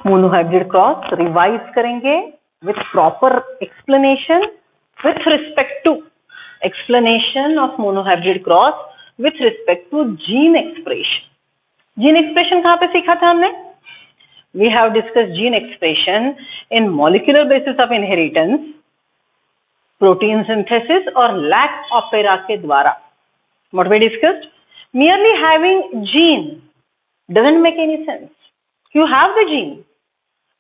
Monohybrid cross revise करेंगे with proper explanation with respect to explanation of monohybrid cross with respect to gene expression. Gene expression कहाँ पे सीखा था हमने? We have discussed gene expression in molecular basis of inheritance, protein synthesis और lac opera के द्वारा. What we discussed? Merely having gene doesn't make any sense. You have the gene,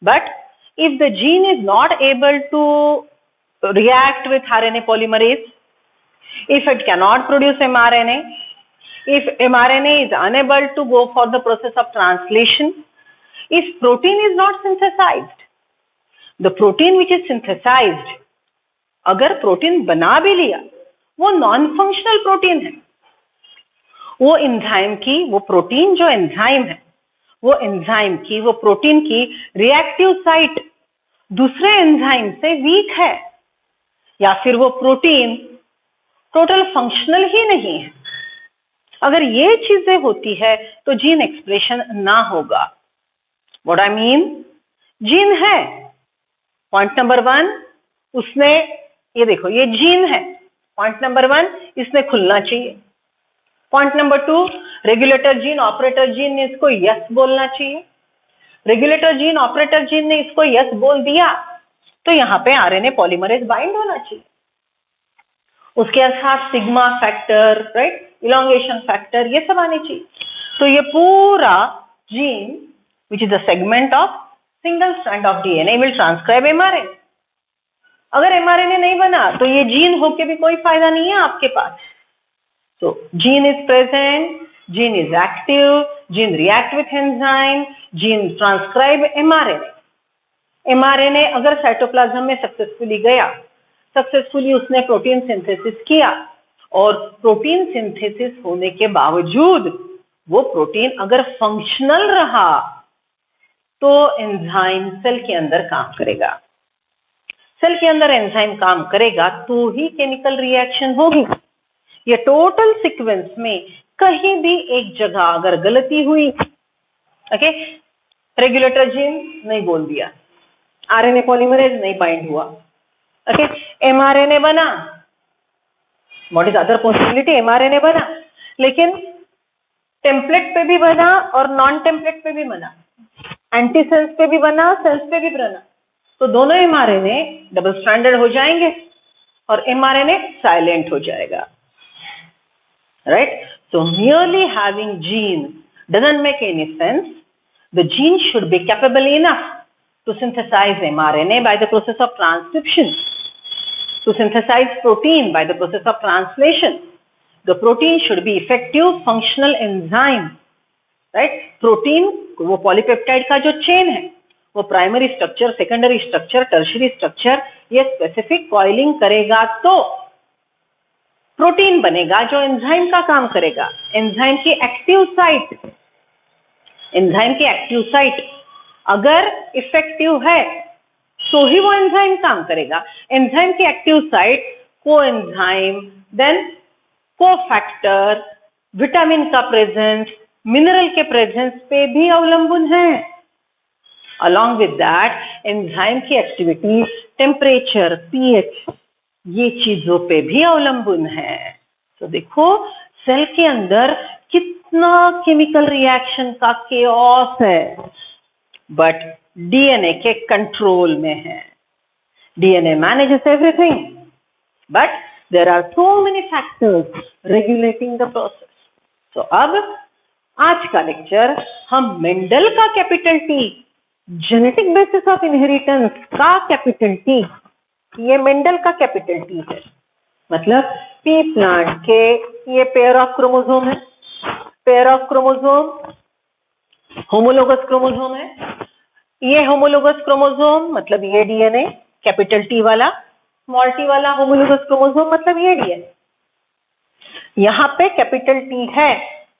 but if the gene is not able to react with RNA polymerase, if it cannot produce mRNA, if mRNA is unable to go for the process of translation, if protein is not synthesized, the protein which is synthesized, अगर protein बना भी लिया वो non functional protein है. वो enzyme की, वो protein जो एंजाइम है, वो एंजाइम की, वो प्रोटीन की रिएक्टिव साइट दूसरे एंजाइम से वीक है, या फिर वो प्रोटीन टोटल फंक्शनल ही नहीं है. अगर ये चीजें होती है तो जीन एक्सप्रेशन ना होगा. What I mean? जीन है. पॉइंट नंबर 1, उसने, ये देखो ये जीन है. पॉइंट नंबर 1, इसने खुलना चाहिए. Point number 2, regulator gene operator gene ने इसको यस बोलना चाहिए. रेगुलेटर जीन ऑपरेटर जीन ने इसको यस बोल दिया तो यहाँ पे आरएनए पॉलीमरेज बाइंड होना चाहिए. उसके साथ sigma factor, right, elongation factor, ये सब आने चाहिए. तो ये पूरा gene which is a segment of single strand of DNA will transcribe mRNA. अगर mRNA नहीं बना तो ये जीन होके भी कोई फायदा नहीं है आपके पास. So gene is present, gene is active, gene react with enzyme, gene transcribe mRNA. mRNA अगर साइटोप्लाज्म में सक्सेसफुली गया, सक्सेसफुली उसने प्रोटीन सिंथेसिस किया, और प्रोटीन सिंथेसिस होने के बावजूद वो प्रोटीन अगर फंक्शनल रहा तो एंजाइम सेल के अंदर काम करेगा. सेल के अंदर एंजाइम काम करेगा तो ही केमिकल रिएक्शन होगी. ये टोटल सीक्वेंस में कहीं भी एक जगह अगर गलती हुई, ओके, रेगुलेटर जीन नहीं बोल दिया, आरएनए पॉलीमरेज नहीं बाइंड हुआ, ओके, एमआरएनए बना, what is other possibility? MRNA बना, लेकिन टेम्पलेट पे भी बना और नॉन टेम्पलेट पे भी बना, एंटी सेल्स पे भी बना, सेल्स पे भी बना, तो दोनों एमआरएनए डबल स्ट्रैंडेड हो जाएंगे और एमआरएनए साइलेंट हो जाएगा. Right? So merely having gene doesn't make any sense. The gene should be capable enough to synthesize mRNA by the process of transcription, to synthesize protein by the process of translation. The protein should be effective functional enzyme. Right? Protein वो polypeptide का जो chain है, वो primary structure, secondary structure, tertiary structure, ये specific coiling करेगा तो protein बनेगा जो एंजाइम का काम करेगा. एंजाइम की एक्टिव साइट, एंजाइम की एक्टिव साइट अगर इफेक्टिव है तो ही वो एंजाइम काम करेगा. एंजाइम की एक्टिव साइट को एंजाइम, देन कोफैक्टर, विटामिन का प्रेजेंस, मिनरल के प्रेजेंस पे भी अवलंबन है. अलॉन्ग विद दैट एंजाइम की एक्टिविटी, टेम्परेचर, पीएच, ये चीजों पे भी अवलंबन है. तो देखो सेल के अंदर कितना केमिकल रिएक्शन का केओस है, बट डीएनए के कंट्रोल में है. DNA manages everything, but there are so many factors regulating the process. तो अब आज का लेक्चर हम मेंडल का capital T, genetic basis of inheritance का कैपिटल टी, ये मेंडल का कैपिटल टी है. मतलब पी प्लांट के ये पेयर ऑफ क्रोमोसोम है, pair of chromosome homologous chromosome है. ये होमोलोगस क्रोमोसोम मतलब ये डीएनए, कैपिटल टी वाला, स्मॉल टी वाला होमोलोगस क्रोमोसोम मतलब ये डीएनए. यहाँ पे कैपिटल टी है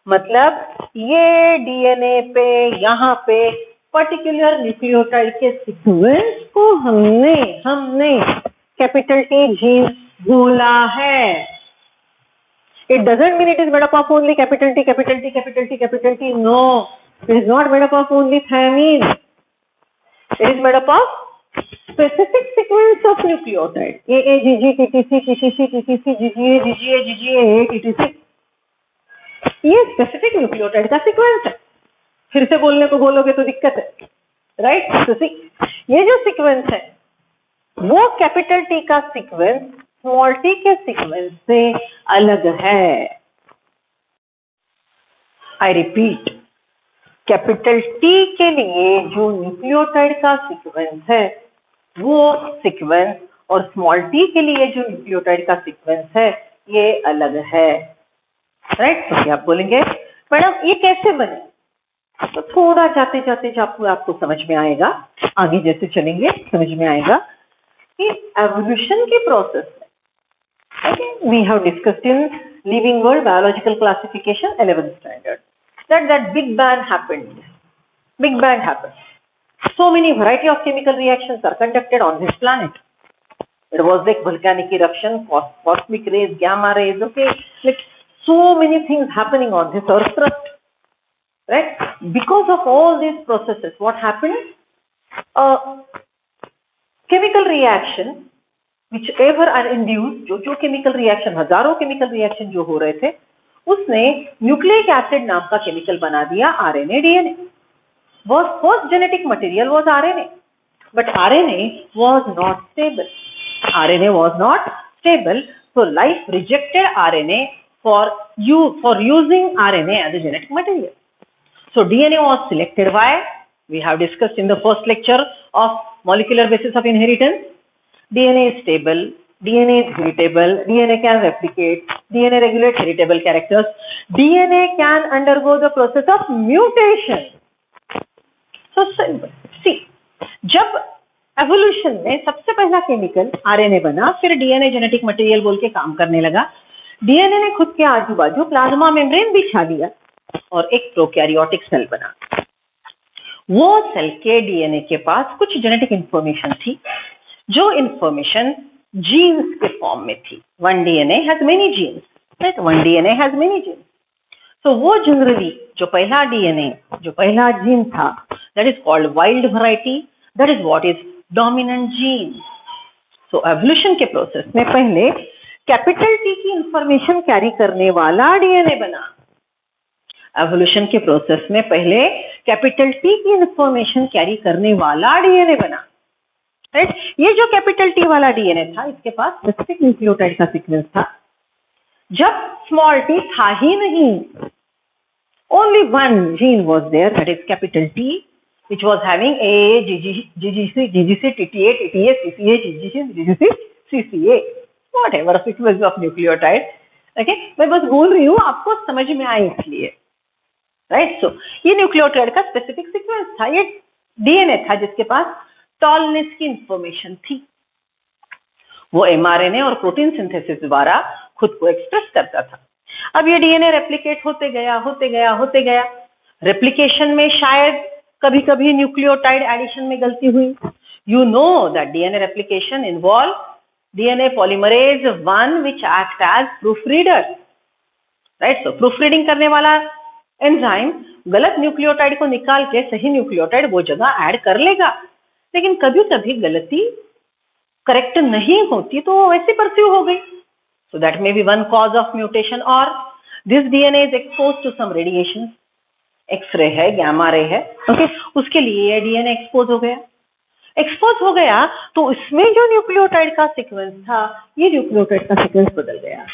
मतलब ये डीएनए पे यहाँ पे पर्टिकुलर न्यूक्लियोटाइड के सीक्वेंस को हमने कैपिटल टी जीन बोला है. It doesn't mean it is made up of only capital T, capital T, capital T, capital T. No, it is not made up of only thiamine. It is made up of specific sequence of nucleotide. A, G, G, T, T, C, T, T, C, T, T, C, G, G, A, G, G, A, G, G, A, T, T, C. ये specific nucleotide का sequence है. फिर से बोलने को बोलोगे तो दिक्कत है, राइट? तो सी, ये जो सीक्वेंस है वो कैपिटल टी का सीक्वेंस स्मॉल टी के सीक्वेंस से अलग है. आई रिपीट, कैपिटल टी के लिए जो न्यूक्लियोटाइड का सीक्वेंस है वो सीक्वेंस और स्मॉल टी के लिए जो न्यूक्लियोटाइड का सीक्वेंस है ये अलग है, राइट? तो क्या आप बोलेंगे मैडम ये कैसे बने? तो थोड़ा जाते जाते आपको समझ में आएगा, आगे जैसे चलेंगे समझ में आएगा कि एवोल्यूशन के प्रोसेस में, okay, we have discussed in living world biological classification 11th standard that big bang happened. Big bang happened. So many variety of chemical reactions are conducted on this planet. It was like volcanic eruption, cosmic rays, gamma rays, okay, like so many things happening on this earth crust, right? Because of all these processes, what happened? Chemical reaction, whichever are induced, जो chemical reaction, हजारों chemical reaction जो हो रहे थे, उसने nucleic acid नाम का chemical बना दिया RNA DNA. was first genetic material was RNA, but RNA was not stable. RNA was not stable, so life rejected RNA for using RNA as a genetic material. So DNA was selected. Why? We have discussed in the first lecture of molecular basis of inheritance. DNA is stable, DNA is heritable, DNA can replicate, DNA regulates heritable characters, DNA can undergo the process of mutation. So see, जब evolution में सबसे पहला chemical RNA बना, फिर DNA genetic material बोल के काम करने लगा. डीएनए ने खुद के आजू बाजू प्लाज्मा मेम्ब्रेन बिछा दिया और एक प्रोकैरियोटिक सेल बना. वो सेल के डीएनए के पास कुछ जेनेटिक इंफॉर्मेशन थी, जो इंफॉर्मेशन जीन्स के फॉर्म में थी. One DNA has many genes, right? One DNA has many genes. तो वो जनरली जो पहला डीएनए, जो पहला जीन था, that is called wild variety, that is what is dominant gene. So evolution के प्रोसेस में पहले कैपिटल टी की इंफॉर्मेशन कैरी करने वाला डीएनए बना. एवोल्यूशन के प्रोसेस में पहले कैपिटल टी की इंफॉर्मेशन कैरी करने वाला डीएनए बना, राइट? ये जो कैपिटल टी वाला डीएनए था, इसके पास स्पेसिफिक न्यूक्लियोटाइड का सीक्वेंस था. जब स्मॉल टी था ही नहीं, only one gene was there, that is capital T, which was having A, GGC, GGC, TTA, TTA, CCA, GGC, GGC, CCA, whatever sequence of nucleotide. Okay, मैं बस बोल रही हूँ आपको समझ में आए इसलिए, राइट? सो ये न्यूक्लियोटाइड का स्पेसिफिक सीक्वेंस था. ये डीएनए था जिसके पास टॉलनेस की इंफॉर्मेशन थी. वो एमआरएनए और प्रोटीन सिंथेसिस द्वारा खुद को एक्सप्रेस करता था. अब ये डीएनए रेप्लिकेट होते गया. रेप्लिकेशन में शायद कभी कभी न्यूक्लियोटाइड एडिशन में गलती हुई. You know that DNA replication involve DNA polymerase 1 which act as proofreader, right? So proof reading करने वाला एंजाइम गलत न्यूक्लियोटाइड को निकाल के सही न्यूक्लियोटाइड वो जगह ऐड कर लेगा. लेकिन कभी कभी गलती करेक्ट नहीं होती तो वो वैसे परस्यू हो गई. So that may be one cause of mutation. और this DNA is expose to some radiation, X ray है, गामा रे है, ओके, उसके लिए ये डीएनए एक्सपोज हो गया. तो इसमें जो न्यूक्लियोटाइड का सीक्वेंस था, ये न्यूक्लियोटाइड का सीक्वेंस बदल गया.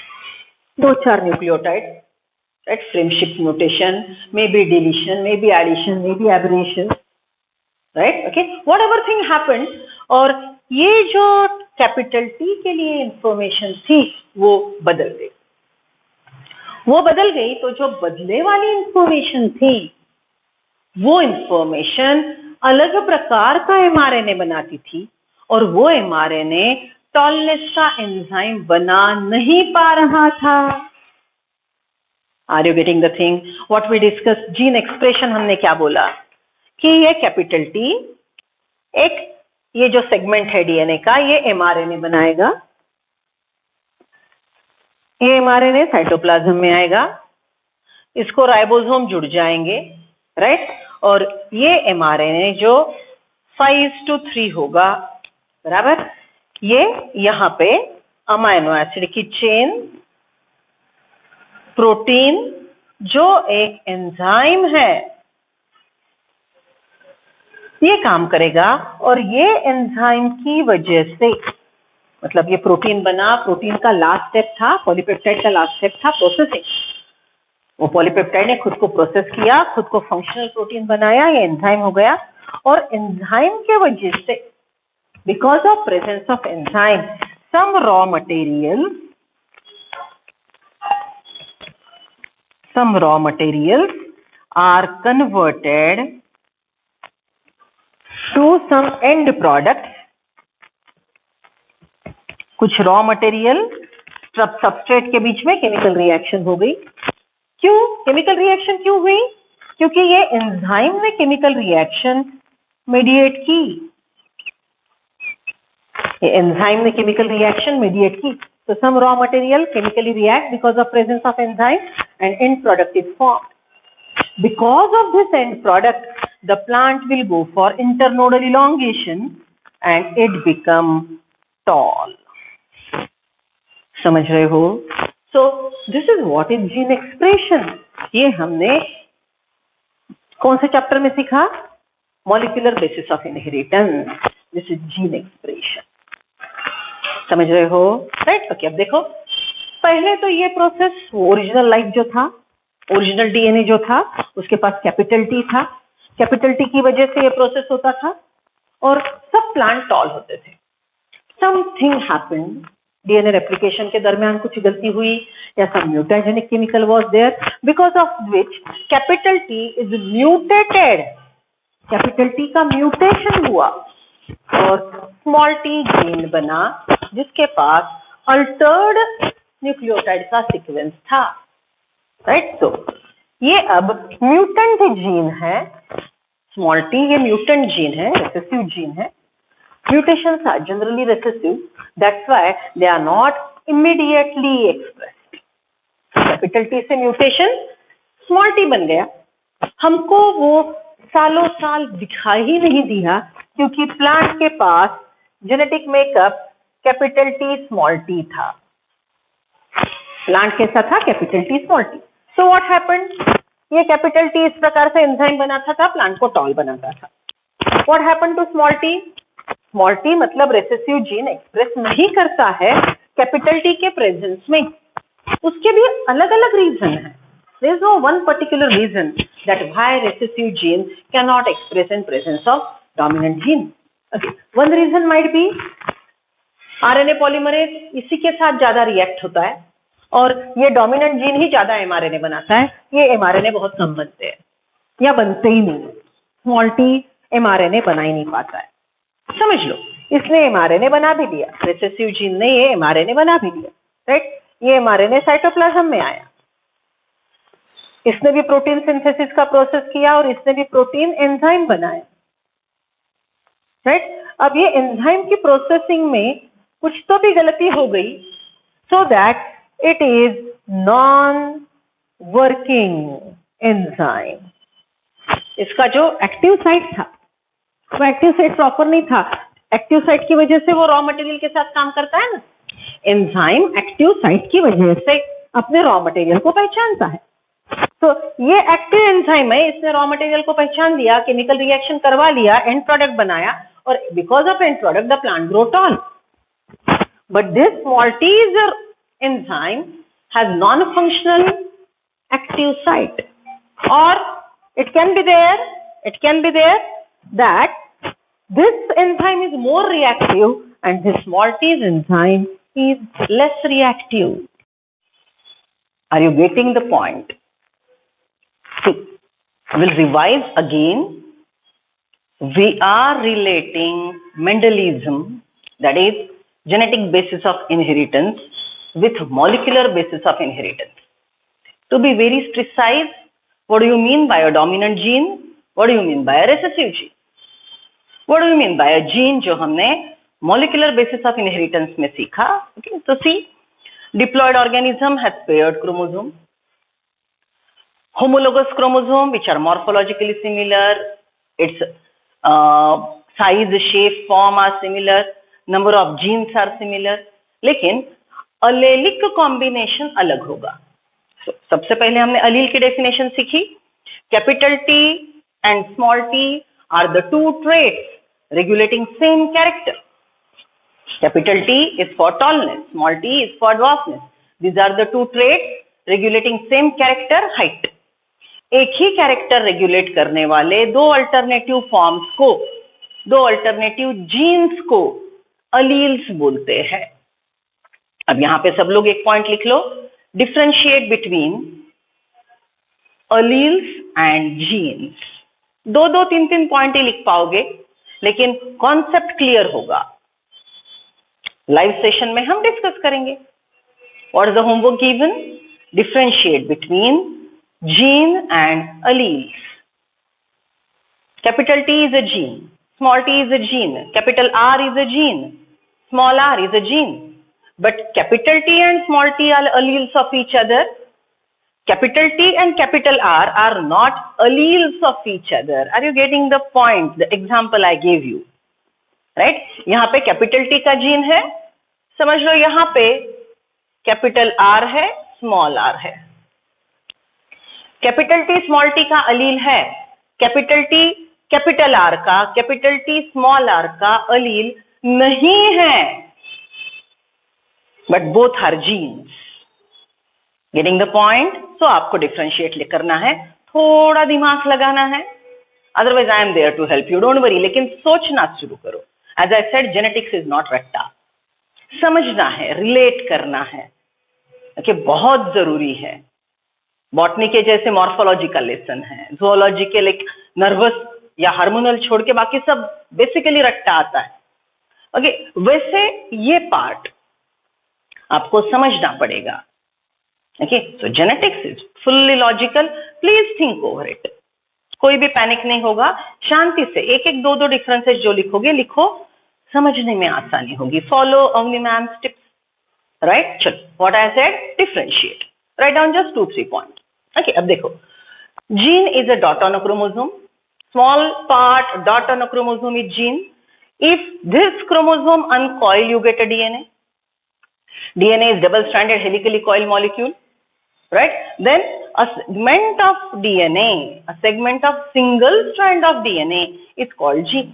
2-4 nucleotide, right? Frameshift mutation, may be deletion, may be addition, may be aberration, right? Okay, whatever thing happened. और ये जो कैपिटल टी के लिए इंफॉर्मेशन थी वो बदल गई. तो जो बदले वाली इंफॉर्मेशन थी वो इंफॉर्मेशन अलग प्रकार का एमआरएनए बनाती थी, और वो एमआरएनए टॉलनेस का एंजाइम बना नहीं पा रहा था. Are you getting the thing what we discuss? Gene expression हमने क्या बोला कि ये कैपिटल टी एक, ये जो सेगमेंट है डीएनए का, ये एमआरएनए बनाएगा. ये एमआरएनए साइटोप्लाज्म में आएगा, इसको राइबोसोम जुड़ जाएंगे, राइट? और ये एमआरएनए जो 5:3 होगा, बराबर। ये यहाँ पे अमाइनो एसिड की चेन, प्रोटीन जो एक एंजाइम है, ये काम करेगा और ये एंजाइम की वजह से, मतलब ये प्रोटीन बना, प्रोटीन का लास्ट स्टेप था, पॉलीपेप्टाइड का लास्ट स्टेप था प्रोसेसिंग। वो पॉलीपेप्टाइड ने खुद को प्रोसेस किया, खुद को फंक्शनल प्रोटीन बनाया, ये एंजाइम हो गया। और एंजाइम के वजह से, because of presence of enzyme, some raw materials are converted to some end product. कुछ रॉ मटेरियल सबस्ट्रेट के बीच में केमिकल रिएक्शन हो गई। क्यों केमिकल रिएक्शन क्यों हुई? क्योंकि ये एंजाइम ने केमिकल रिएक्शन मीडिएट की, ये एंजाइम ने केमिकल रिएक्शन मीडिएट की। So some raw material chemically react because of presence of enzyme and end product is formed. Because of this end product, the plant will go for internodal elongation and it become tall. समझ रहे हो? So this is what is gene expression. ये हमने कौन से chapter में सीखा? Molecular basis of inheritance. This is gene expression. समझ रहे हो? राइट? ओके, अब देखो, पहले तो ये प्रोसेस, ओरिजिनल लाइफ जो था, ओरिजिनल डीएनए जो था, उसके पास कैपिटल टी था। कैपिटल टी की वजह से ये प्रोसेस होता था और सब प्लांट टॉल होते थे। समथिंग हैपेंड, डीएनए रेप्लिकेशन के दरमियान कुछ गलती हुई या some mutagenic chemical was there, because of which capital T is mutated. Capital T का म्यूटेशन हुआ और स्मॉल टी जीन बना जिसके पास अल्टर्ड न्यूक्लियोटाइड का सीक्वेंस था, राइट? तो ये अब म्यूटेंट जीन है, स्मॉल टी ये म्यूटेंट जीन है, रिसेसिव जीन है। Mutations are generally recessive, that's why they are not immediately expressed. Capital T से म्यूटेशन स्मॉल टी बन गया, हमको वो सालों साल दिखाई ही नहीं दिया क्योंकि प्लांट के पास genetic makeup capital T small T था। प्लांट कैसा था? Capital T small T. So what happened? ये कैपिटल टी इस प्रकार से एंजाइम बनाता था, प्लांट को टॉल बनाता था। What happened to small T? Small T मतलब रेसेसिव जीन एक्सप्रेस नहीं करता है कैपिटल टी के प्रेजेंस में। उसके भी अलग अलग रीजन है। There is no one particular reason that why recessive gene cannot express in presence of dominant gene. Okay. One reason might be RNA polymerase इसी के साथ ज्यादा रिएक्ट होता है और ये डोमिनेंट जीन ही ज्यादा mRNA बनाता है। ये mRNA बहुत कम बनते हैं या बनते ही नहीं। स्मॉल टी mRNA बना ही नहीं पाता है। समझ लो, इसने mRNA बना भी दिया, रेसेसिव जीन ने ये mRNA बना भी दिया, राइट? ये mRNA साइटोप्लाज्म में आया, इसने भी प्रोटीन सिंथेसिस का प्रोसेस किया और इसने भी प्रोटीन एंजाइम बनाया, राइट? अब ये एंजाइम की प्रोसेसिंग में कुछ तो भी गलती हो गई, so that it is non working enzyme. इसका जो एक्टिव साइट था वो एक्टिव साइट प्रॉपर नहीं था। एक्टिव साइट की वजह से वो रॉ मटेरियल के साथ काम करता है ना। एंजाइम एक्टिव साइट की वजह से अपने रॉ मटेरियल को पहचानता है। तो ये एक्टिव एंजाइम है, इसने रॉ मटेरियल को पहचान लिया, केमिकल रिएक्शन करवा लिया, एंड प्रोडक्ट बनाया और because of end product the plant grow tall. But this Maltese enzyme has non-functional active site, or it can be there that this enzyme is more reactive and this Maltese enzyme is less reactive. Are you getting the point? So, we'll revise again. We are relating Mendelism, that is genetic basis of inheritance, with molecular basis of inheritance. To be very precise, what do you mean by a dominant gene? What do you mean by a recessive gene? What do you mean by a gene जो हमने molecular basis of inheritance में सीखा? Okay, so see, diploid organism has paired chromosome, homologous chromosome which are morphologically similar. Its size, shape, form are similar, number of genes are similar, लेकिन allelic combination अलग होगा। सबसे पहले हमने अलील की definition सीखी। Capital T and small T are the two traits regulating same character. Capital T is for tallness, small t is for dwarfness. These are the two traits regulating same character, height. एक ही character regulate करने वाले दो alternative forms को, दो alternative jeans को alleles बोलते हैं। अब यहां पे सब लोग एक पॉइंट लिख लो, differentiate between alleles and genes. दो दो तीन तीन पॉइंट ही लिख पाओगे, लेकिन कॉन्सेप्ट क्लियर होगा। लाइव सेशन में हम डिस्कस करेंगे। What is the homework given? Differentiate between gene and alleles. Capital T is a gene, small T is a gene, capital R is a gene, small R is a gene, but capital T and small T are alleles of each other. Capital T and capital R are not alleles of each other. Are you getting the point? The example I gave you. Right यहाँ पे capital T का gene है, समझ लो यहाँ पे capital R है, small R है। कैपिटल टी स्मॉल टी का अलील है, कैपिटल टी कैपिटल आर का, कैपिटल टी स्मॉल आर का अलील नहीं है, but both are genes. Getting the point? So आपको डिफरेंशिएट करना है, थोड़ा दिमाग लगाना है, otherwise I am there to help you, don't worry, लेकिन सोचना शुरू करो। As I said, genetics is not रट्टा, समझना है, रिलेट करना है, okay, बहुत जरूरी है। बॉटनी के जैसे मॉर्फोलॉजी का लेसन है, जूलॉजी के लाइक नर्वस या हार्मोनल छोड़ के बाकी सब बेसिकली रट्टा आता है। ओके, वैसे ये पार्ट आपको समझना पड़ेगा। Okay, so genetics is fully logical, please think over it. कोई भी पैनिक नहीं होगा, शांति से एक एक दो दो डिफरेंसेस जो लिखोगे लिखो, समझने में आसानी होगी। Follow Avani ma'am's tips, right? चलो, what I said, differentiate, write down just 2-3 point. Okay, अब देखो, gene is a dot on a chromosome, small part dot on a chromosome is gene. If this chromosome uncoil, you get a DNA. DNA is double stranded helically coiled molecule, right? Then a segment of DNA, a segment of single strand of DNA is called gene.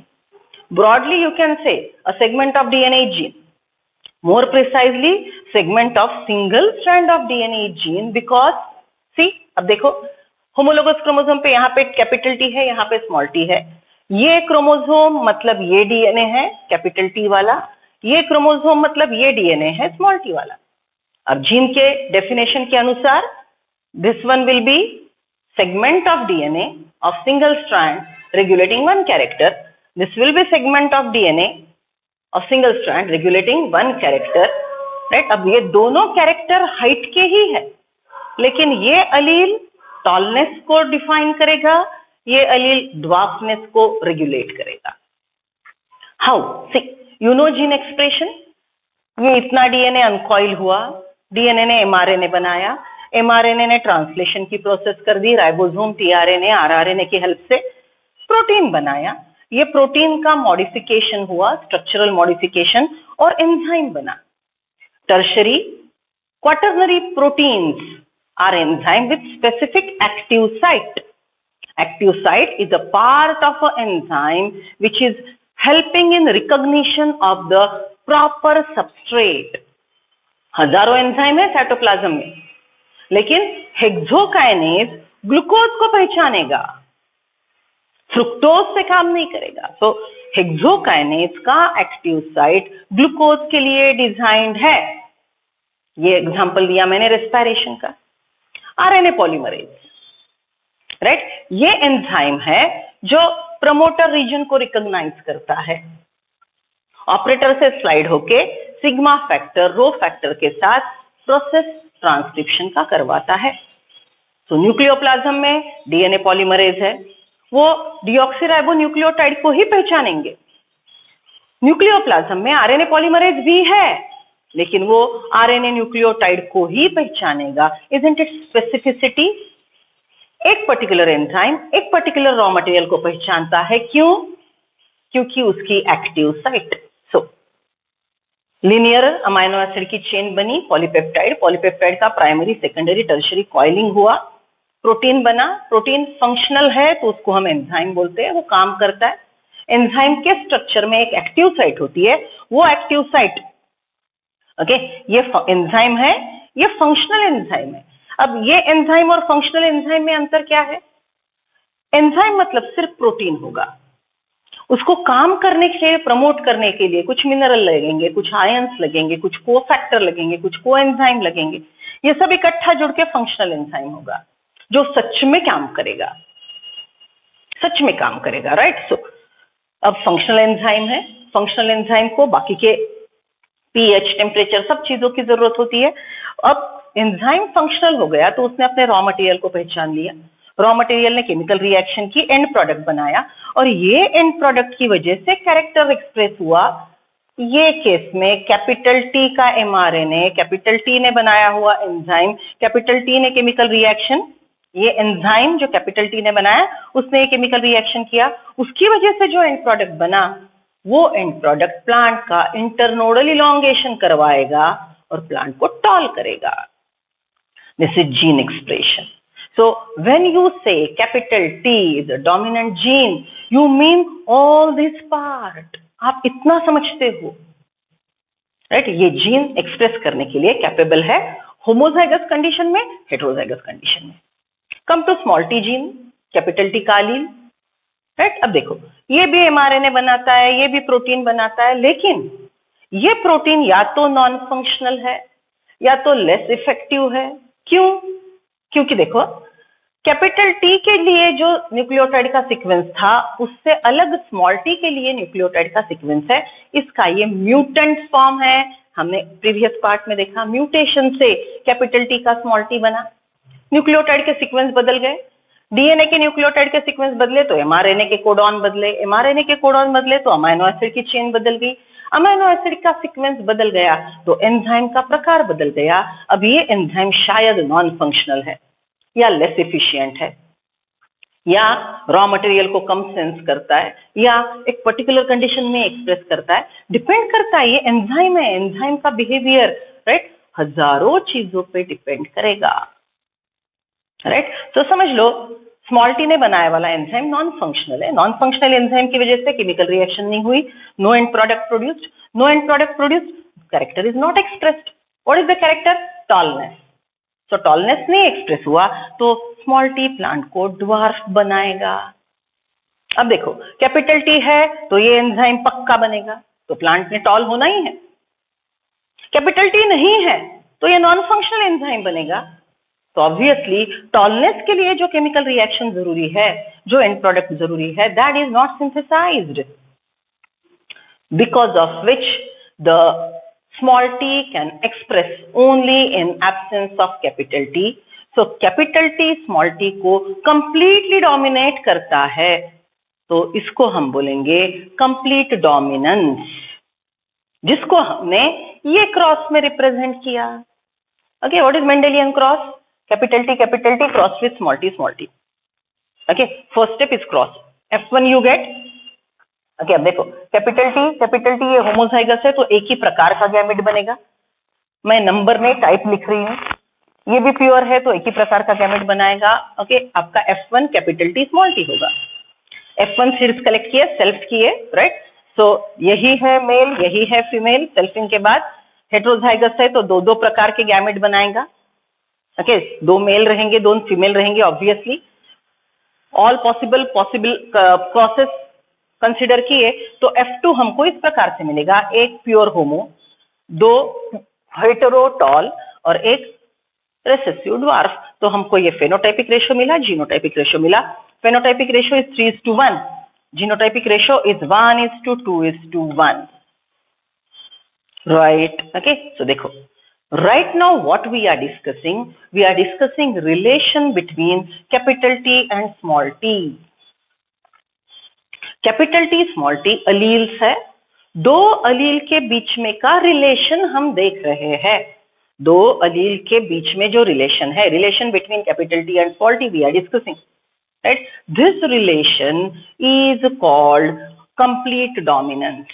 Broadly you can say a segment of DNA is gene. More precisely, segment of single strand of DNA is gene because see, अब देखो homologous chromosome पे यहाँ पे capital T है, यहाँ पे small T है। ये क्रोमोसोम मतलब ये डीएनए है कैपिटल टी वाला, ये क्रोमोसोम मतलब ये डीएनए है स्मॉल टी वाला। अब जीन के डेफिनेशन के अनुसार this one will be segment of DNA of single strand regulating one character. This will be segment of DNA of single strand regulating one character, right? अब ये दोनों character height के ही है, लेकिन ये अलील टॉलनेस को डिफाइन करेगा, ये अलील ड्वार्फनेस को रेगुलेट करेगा। How? See, you know gene expression, ये इतना डीएनए अनकॉइल हुआ, डीएनए ने एमआरएनए बनाया, एमआरएनए ने ट्रांसलेशन की प्रोसेस कर दी, राइबोसोम टीआरएनए आरआरएनए की हेल्प से प्रोटीन बनाया। ये प्रोटीन का मॉडिफिकेशन हुआ, स्ट्रक्चरल मॉडिफिकेशन, और एंजाइम बना। Tertiary quaternary proteins are enzyme with specific active site. Active site is a part of an enzyme which is helping in recognition of the proper substrate. हजारों enzyme है cytoplasm में, लेकिन hexokinase glucose को पहचानेगा, fructose से काम नहीं करेगा। सो hexokinase का एक्टिव साइट ग्लूकोज के लिए डिजाइंड है। ये एग्जांपल दिया मैंने रेस्पिरेशन का। आरएनए पॉलीमरेज, राइट, ये एंजाइम है जो प्रमोटर रीजन को रिकॉग्नाइज करता है, ऑपरेटर से स्लाइड होके सिग्मा फैक्टर रो फैक्टर के साथ प्रोसेस ट्रांसक्रिप्शन का करवाता है। तो न्यूक्लियोप्लाज्म में डीएनए पॉलीमरेज है, वो डीऑक्सीराइबो न्यूक्लियोटाइड को ही पहचानेंगे। न्यूक्लियोप्लाज्म में आरएनए पॉलीमरेज भी है, लेकिन वो आरएनए न्यूक्लियोटाइड को ही पहचानेगा। Isn't it specificity? एक पर्टिकुलर एंजाइम एक पर्टिकुलर रॉ मटेरियल को पहचानता है। क्यों? क्योंकि उसकी active site. So linear amino acid की चेन बनी, पॉलीपेप्टाइड, पॉलीपेप्टाइड का प्राइमरी सेकेंडरी टर्शियरी कॉइलिंग हुआ, प्रोटीन बना, प्रोटीन फंक्शनल है तो उसको हम एंजाइम बोलते हैं, वो काम करता है। एंजाइम के स्ट्रक्चर में एक एक्टिव साइट होती है, वो एक्टिव साइट ओके ये एंजाइम है, ये फंक्शनल एंजाइम है। अब ये एंजाइम और फंक्शनल एंजाइम में अंतर क्या है? एंजाइम मतलब सिर्फ प्रोटीन होगा, उसको काम करने के लिए, प्रमोट करने के लिए कुछ मिनरल लगेंगे, कुछ आयंस लगेंगे, कुछ कोफैक्टर लगेंगे, कुछ कोएंजाइम लगेंगे, ये सब इकट्ठा जुड़ के फंक्शनल एंजाइम होगा जो सच में काम करेगा, सच में काम करेगा, राइट। सो अब फंक्शनल एंजाइम है, फंक्शनल एंजाइम को बाकी के पीएच, टेम्परेचर, सब चीजों की जरूरत होती है। अब एंजाइम फंक्शनल हो गया तो उसने अपने रॉ मटेरियल को पहचान लिया, रॉ मटेरियल ने केमिकल रिएक्शन की, एंड प्रोडक्ट बनाया, और ये एंड प्रोडक्ट की वजह से कैरेक्टर एक्सप्रेस हुआ। ये केस में कैपिटल टी का एमआरएनए, कैपिटल टी ने बनाया हुआ एंजाइम, कैपिटल टी ने केमिकल रिएक्शन, ये एंजाइम जो कैपिटल टी ने बनाया उसने ये केमिकल रिएक्शन किया, उसकी वजह से जो एंड प्रोडक्ट बना वो एंड प्रोडक्ट प्लांट का इंटरनोडल इलॉन्गेशन करवाएगा और प्लांट को टॉल करेगा। This is gene expression. So when you say capital T is a dominant gene, you mean all this part. आप इतना समझते हो, राइट? ये जीन एक्सप्रेस करने के लिए कैपेबल है होमोजाइगस कंडीशन में, हेटेरोजाइगस कंडीशन में। Come to small T gene, capital T का एलील, राइट? अब देखो, ये भी एमआरएनए बनाता है, ये भी प्रोटीन बनाता है, लेकिन ये प्रोटीन या तो नॉन फंक्शनल है या तो लेस इफेक्टिव है। क्यों? क्योंकि देखो, कैपिटल टी के लिए जो न्यूक्लियोटाइड का सीक्वेंस था उससे अलग स्मॉल टी के लिए न्यूक्लियोटाइड का सीक्वेंस है, इसका ये म्यूटेंट फॉर्म है। हमने प्रीवियस पार्ट में देखा, म्यूटेशन से कैपिटल टी का स्मॉल टी बना, न्यूक्लियोटाइड के सीक्वेंस बदल गए, डीएनए के न्यूक्लियोटाइड के सीक्वेंस बदले तो एमआरएनए के कोडॉन बदले, एमआरएनए के कोडॉन बदले तो अमाइनो एसिड की चेन बदल गई, अमाइनो एसिड का सीक्वेंस बदल गया तो एंजाइम का प्रकार बदल गया। अब ये एंजाइम शायद नॉन फंक्शनल है या लेस एफिशिएंट है, या रॉ मटेरियल को कम सेंस करता है, या एक पर्टिकुलर कंडीशन में एक्सप्रेस करता है, डिपेंड करता है। ये एंजाइम है, एंजाइम का बिहेवियर, राइट, हजारों चीजों पे डिपेंड करेगा, राइट। तो समझ लो, स्मॉल टी ने बनाया वाला एंजाइम नॉन फंक्शनल है, नॉन फंक्शनल एंजाइम की वजह से केमिकल रिएक्शन नहीं हुई, no end product produced, no end product produced, character is not expressed. What is the character? Tallness. तो टॉलनेस नहीं एक्सप्रेस हुआ तो स्मॉल टी प्लांट को ड्वार्फ बनाएगा। अब देखो, कैपिटल टी है तो ये एंजाइम पक्का बनेगा, तो प्लांट ने टॉल होना ही है। कैपिटल टी नहीं है तो ये नॉन फंक्शनल एंजाइम बनेगा, तो ऑब्वियसली टॉलनेस के लिए जो केमिकल रिएक्शन जरूरी है, जो एंड प्रोडक्ट जरूरी है, that is not synthesized, because of which the small t can express only in absence of capital T. So capital T small t को completely dominate करता है, तो इसको हम बोलेंगे complete dominance, जिसको हमने ये क्रॉस में रिप्रेजेंट किया। Okay, what is Mendelian cross? capital T cross with small t. Okay, first step is cross. F1 you get. Okay, अब देखो, कैपिटल टी ये होमोजाइगस है तो एक ही प्रकार का गैमेट बनेगा। मैं नंबर में टाइप लिख रही हूँ, ये भी प्योर है तो एक ही प्रकार का गैमेट बनाएगा। ओके, आपका F1 capital T small T होगा। F1 सीड्स कलेक्ट किए, सेल्फ किए, राइट। सो यही है मेल, यही है फीमेल, सेल्फिंग के बाद हेटेरोजाइगस है तो दो प्रकार के गैमेट बनाएगा। ओके, दो मेल रहेंगे, दो फीमेल रहेंगे, obviously. All possible process consider किए तो F2 हमको इस प्रकार से मिलेगा, एक प्योर होमो, दो हेटेरोटॉल और एक रेसेसिव ड्वार्फ। तो हमको ये फेनोटाइपिक रेशियो मिला, जीनोटाइपिक रेशियो मिला। Phenotypic ratio is 3:1, genotypic ratio is 1:2:1, right. Okay, so देखो, right now what we are discussing relation between capital T and small t. Capital T small T alleles है, दो अलील के बीच में का relation हम देख रहे हैं। दो अलील के बीच में जो रिलेशन है, relation between capital T and small T we are discussing, right. This relation is called complete dominance.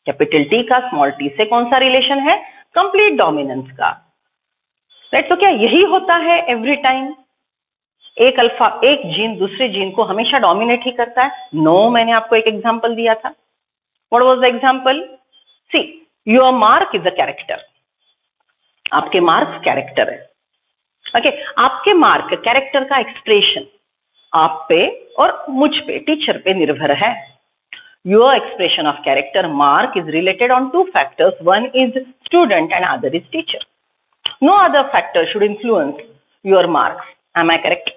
Capital T का स्मॉल टी से कौन सा रिलेशन है? कंप्लीट डोमिनेंस का, राइट। तो क्या यही होता है एवरी टाइम? एक जीन दूसरे जीन को हमेशा डोमिनेट ही करता है? नो, मैंने आपको एक एग्जांपल दिया था। What was the example? See, your mark is a character. आपके मार्क्स कैरेक्टर है, ओके। आपके मार्क कैरेक्टर का एक्सप्रेशन आप पे और मुझ पे, टीचर पे निर्भर है। Your expression of character mark is related on two factors. One is student and other is teacher. No other factor should influence your marks. Am I correct?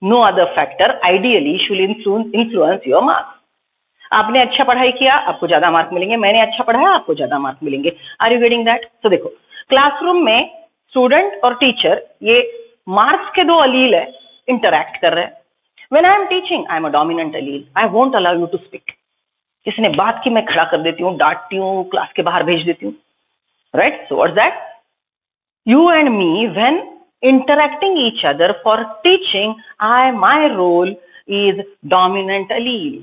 No other factor ideally should influence your marks. आपने अच्छा पढ़ाई किया, आपको ज्यादा mark मिलेंगे। मैंने अच्छा पढ़ाया, आपको ज्यादा मार्क मिलेंगे। Are you getting that? तो देखो, क्लासरूम में स्टूडेंट और टीचर, ये मार्क्स के दो अलील है, इंटरैक्ट कर रहे हैं। When I am teaching, I am a dominant allele. I won't allow you to speak. किसी ने बात की, मैं खड़ा कर देती हूँ, डांटती हूँ, क्लास के बाहर भेज देती हूँ, right. So what's that? You and me when interacting each other for teaching, my role is dominant allele.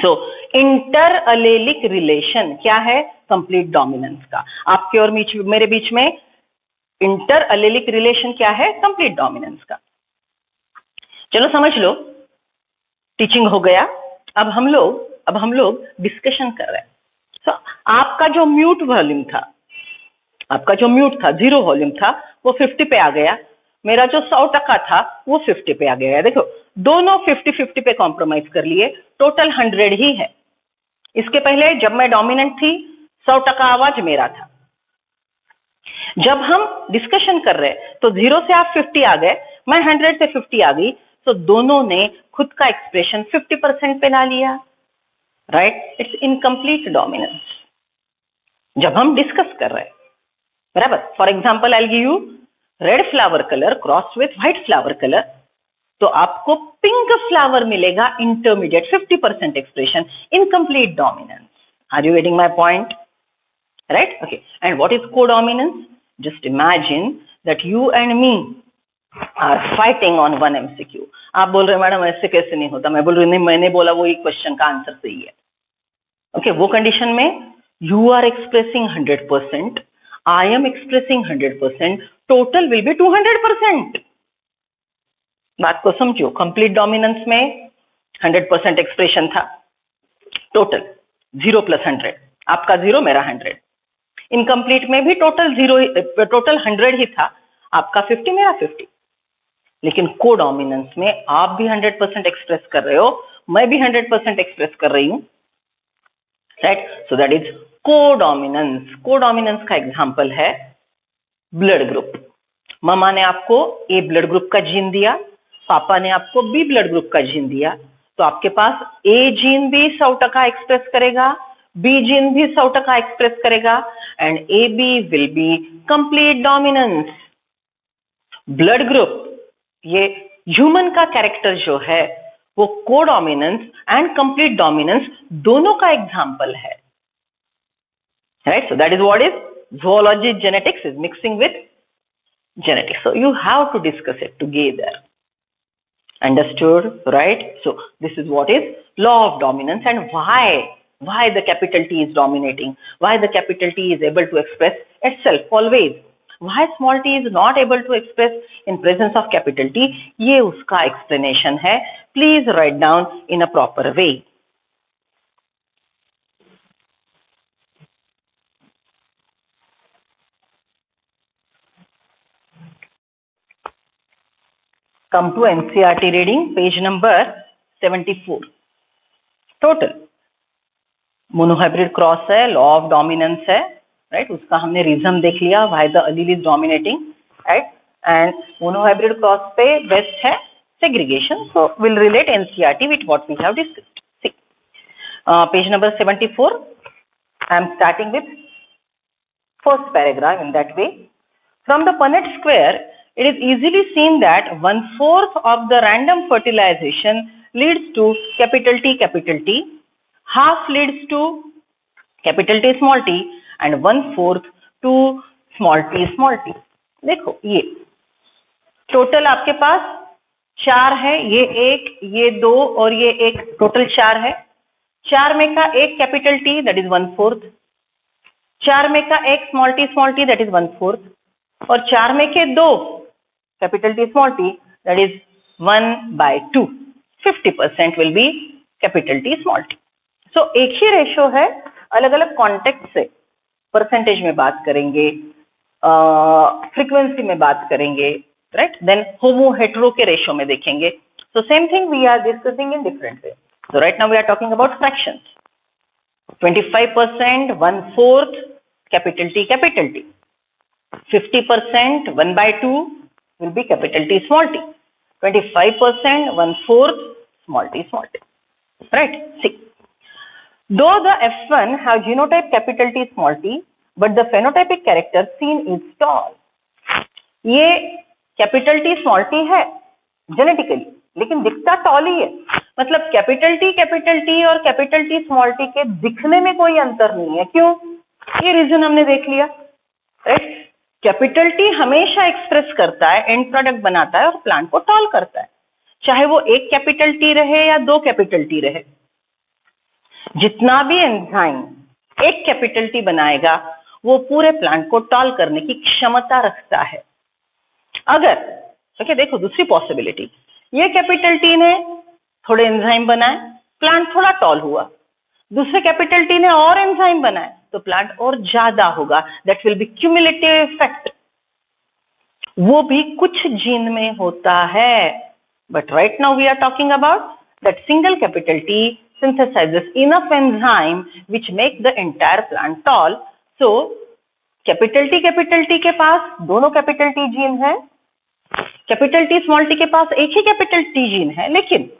So interallelic relation क्या है? complete dominance का। आपके और मेरे बीच में interallelic relation क्या है? complete dominance का। चलो समझ लो, टीचिंग हो गया। अब हम लोग डिस्कशन कर रहे हैं। तो आपका जो म्यूट वॉल्यूम था, जीरो वॉल्यूम था, वो 50 पे आ गया। मेरा जो 100% था वो 50 पे आ गया। देखो, दोनों 50-50 पे कॉम्प्रोमाइज कर लिए, टोटल 100 ही है। इसके पहले जब मैं डोमिनेंट थी, 100% आवाज मेरा था। जब हम डिस्कशन कर रहे तो 0 से आप 50 आ गए, मैं 100 से 50 आ गई, तो दोनों ने खुद का एक्सप्रेशन 50% पे ला लिया, राइट। इट्स इनकम्प्लीट डोमिनेंस जब हम डिस्कस कर रहे हैं, बराबर। For example, I give you red flower colour cross with white flower colour, तो आपको पिंक फ्लावर मिलेगा, intermediate 50% expression, incomplete dominance. Are you getting my point? Right, okay. And what is codominance? Just imagine that you and me are fighting on one MCQ। आप बोल रहे madam ऐसे कैसे नहीं होता, मैं बोल रही नहीं, मैंने बोला वो एक क्वेश्चन का आंसर सही है, ओके। वो कंडीशन में you are expressing 100%, I am expressing 100%, total will be 200%। बात को समझो, कंप्लीट डोमिनेंस में 100% एक्सप्रेशन था, टोटल 0 + 100, आपका 0 मेरा 100। इनकम्प्लीट में भी टोटल 100 ही था, आपका 50 मेरा 50। लेकिन कोडोमिनेंस में आप भी 100% एक्सप्रेस कर रहे हो, मैं भी 100% एक्सप्रेस कर रही हूं, right. So that is codominance. Codominance का एग्जांपल है ब्लड ग्रुप। मम्मा ने आपको ए ब्लड ग्रुप का जीन दिया, पापा ने आपको बी ब्लड ग्रुप का जीन दिया, तो आपके पास ए जीन भी 100% एक्सप्रेस करेगा, बी जीन भी 100% एक्सप्रेस करेगा, and A B will be complete dominance. Blood group, ये ह्यूमन का कैरेक्टर जो है, वो कोडोमिनेंस एंड कंप्लीट डोमिनेंस दोनों का एग्जांपल है, right. So that is what is zoology genetics is mixing with genetics. So you have to discuss it together. Understood, right? So this is what is law of dominance and why the capital T is dominating, why the capital T is able to express itself always, why small t is not able to express in presence of capital T, ये उसका explanation है. Please write down in a proper way. Come to NCERT reading, page number 74. Total monohybrid cross है, law of dominance है, right. उसका हमने reason देख लिया, why the allele is dominating, right. And monohybrid cross पे based है segregation. So will relate NCERT with what we have discussed. See page number 74. I am starting with first paragraph in that way. From the Punnett square it is easily seen that 1/4 of the random fertilization leads to capital T, half leads to capital T small t, and 1/4 to small t. देखो ये total आपके पास 4 है, ये 1, ये 2 और ये 1, total 4 है. 4 में का एक कैपिटल T दैट इज 1/4, 4 में का एक स्मॉल t दैट इज 1/4, और 4 में के दो capital T small t that is 1/2. 50% will be capital T small t. सो एक ही रेशो है, अलग अलग कॉन्टेक्स्ट से परसेंटेज में बात करेंगे, फ्रीक्वेंसी में बात करेंगे, राइट. देन होमो हेटेरो के रेशो में देखेंगे. So same thing we are discussing in different way. So right now we are talking about fractions. 25%, 1/4 capital T capital T. 50%, 1/2 will be capital T small t. 25%, 1/4 small t small t. Right? See. Though the F1 have genotype capital T small t, but the phenotypic character seen is tall. ये capital T small t है genetically, लेकिन दिखता toll ही है. मतलब capital T और capital T small t के दिखने में कोई अंतर नहीं है. क्यों? ये रीजन हमने देख लिया, राइट. कैपिटल T हमेशा एक्सप्रेस करता है, एंड प्रोडक्ट बनाता है और प्लांट को टॉल करता है, चाहे वो एक कैपिटल T रहे या दो कैपिटल T रहे. जितना भी एंजाइम एक कैपिटल T बनाएगा वो पूरे प्लांट को टॉल करने की क्षमता रखता है. अगर ओके देखो दूसरी पॉसिबिलिटी, ये कैपिटल T ने थोड़े एंजाइम बनाए, प्लांट थोड़ा टॉल हुआ. दूसरे कैपिटल T ने और एंजाइम बनाए तो प्लांट और ज्यादा होगा. That will be cumulative effect. वो भी कुछ जीन में होता है. But right now we are talking about that single capital T synthesizes enough enzyme which make the entire plant tall. So capital T के पास दोनों कैपिटल T जीन है, capital T small t के पास एक ही capital T gene है, लेकिन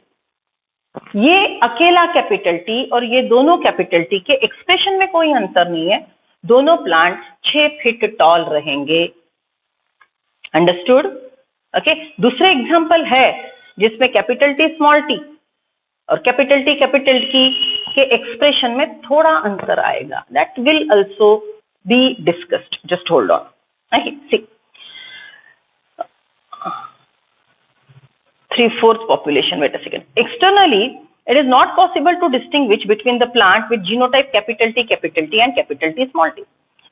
ये अकेला capital T और ये दोनों कैपिटल T के एक्सप्रेशन में कोई अंतर नहीं है. दोनों प्लांट 6 फीट टॉल रहेंगे. अंडरस्टूड? ओके. दूसरे एग्जांपल है जिसमें कैपिटल T स्मॉल t और कैपिटल T के एक्सप्रेशन में थोड़ा अंतर आएगा. That will also be discussed. Just hold on. Okay. See 3/4 population. Wait a second. Externally, it is not possible to distinguish between the plant with genotype capital T and capital T small t.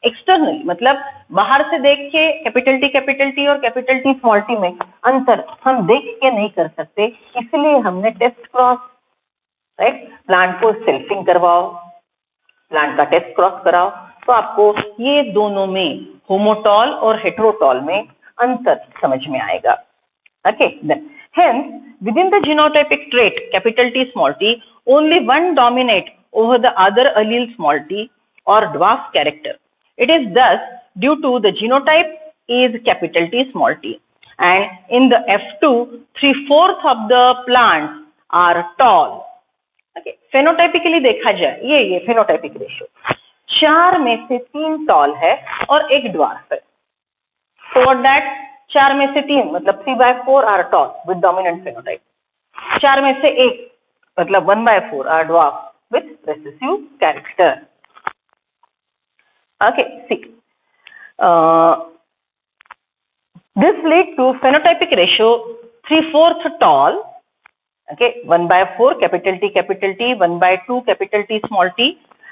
Externally मतलब बाहर से देख के capital T और capital T small t में अंतर हम देख के नहीं कर सकते, इसलिए हमने टेस्ट क्रॉस, राइट. प्लांट को सेल्फिंग करवाओ, प्लांट का टेस्ट क्रॉस कराओ, तो आपको ये दोनों में होमोटॉल और हेटेरोटॉल में अंतर समझ में आएगा. Okay. Then hence within the genotypic trait capital T small t, only one dominate over the other allele small t or dwarf character. It is thus due to the genotype is capital T small t, and in the F2 3/4 of the plants are tall. Okay. phenotypically देखा जाए ये phenotypic ratio 4 में से 3 toll है और एक dwarf है. So what that 4 में से 3 मतलब 3/4 are tall with dominant phenotype. 4 में से 1 मतलब 1/4 are dwarf with recessive character. Okay. See this lead to phenotypic ratio 3/4 tall. Okay. 1/4 capital T, 1/2 capital T small t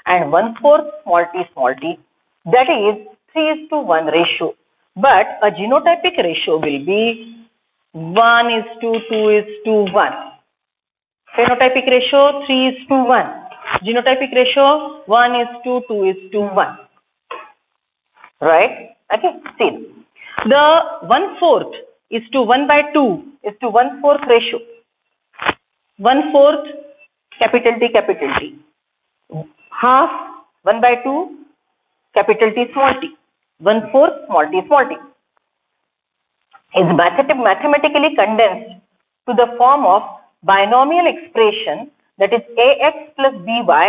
and 1/4 small t. That is 3:1 ratio. But a genotypic ratio will be 1:2:1. Phenotypic ratio 3:1. Genotypic ratio 1:2:1. Right? Okay. See, the 1/4 is to 1/2 is to 1/4 ratio. 1/4 capital T. Half 1/2 capital T small t. 1/4 small t is mathematically condensed to the form of binomial expression, that is ax plus by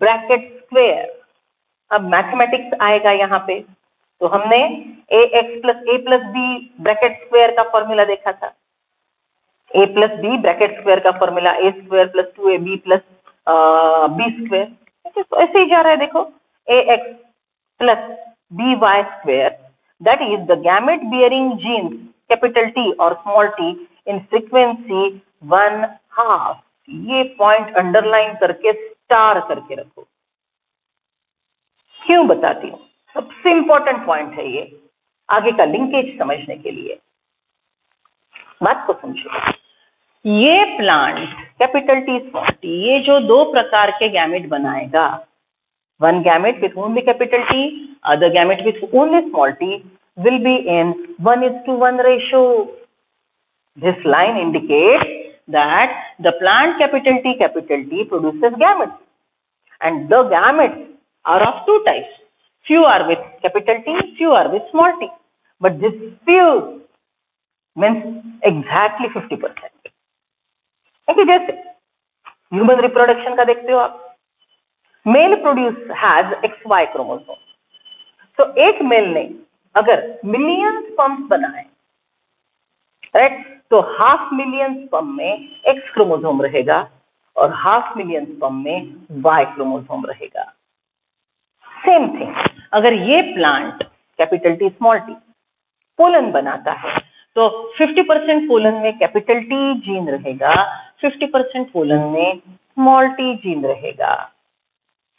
bracket square. अब mathematics आएगा यहाँ पे, तो हमने ax plus b bracket square का formula देखा था. a plus b bracket square का formula a square plus 2ab plus b square. तो ऐसे ही जा रहा है. देखो ax plus by square, that is the gamete bearing genes capital T or small t in frequency 1/2. ये पॉइंट अंडरलाइन करके star करके रखो। क्यों बताती हूँ, सबसे इंपॉर्टेंट पॉइंट है ये, आगे का लिंकेज समझने के लिए। बात को समझो, ये plant capital T small T, ये जो दो प्रकार के गैमेट बनाएगा, one gamete with only capital T, other gamete with only small T, will be in 1:1 ratio. This line indicates that the plant capital T produces gametes, and the gametes are of two types. Few are with capital T, few are with small t. But this few means exactly 50%. Okay, जैसे human reproduction का देखते हो आप, male produce has XY chromosome. तो एक mail ने अगर million sperms बनाए, राइट, तो 500,000 स्पर्म में X क्रोमोसोम रहेगा और 500,000 स्पर्म में Y क्रोमोसोम रहेगा। सेम थिंग, अगर ये plant capital T small T pollen बनाता है, तो 50% पोलन में कैपिटल टी जीन रहेगा, 50% पोलन में स्मॉल टी जीन रहेगा।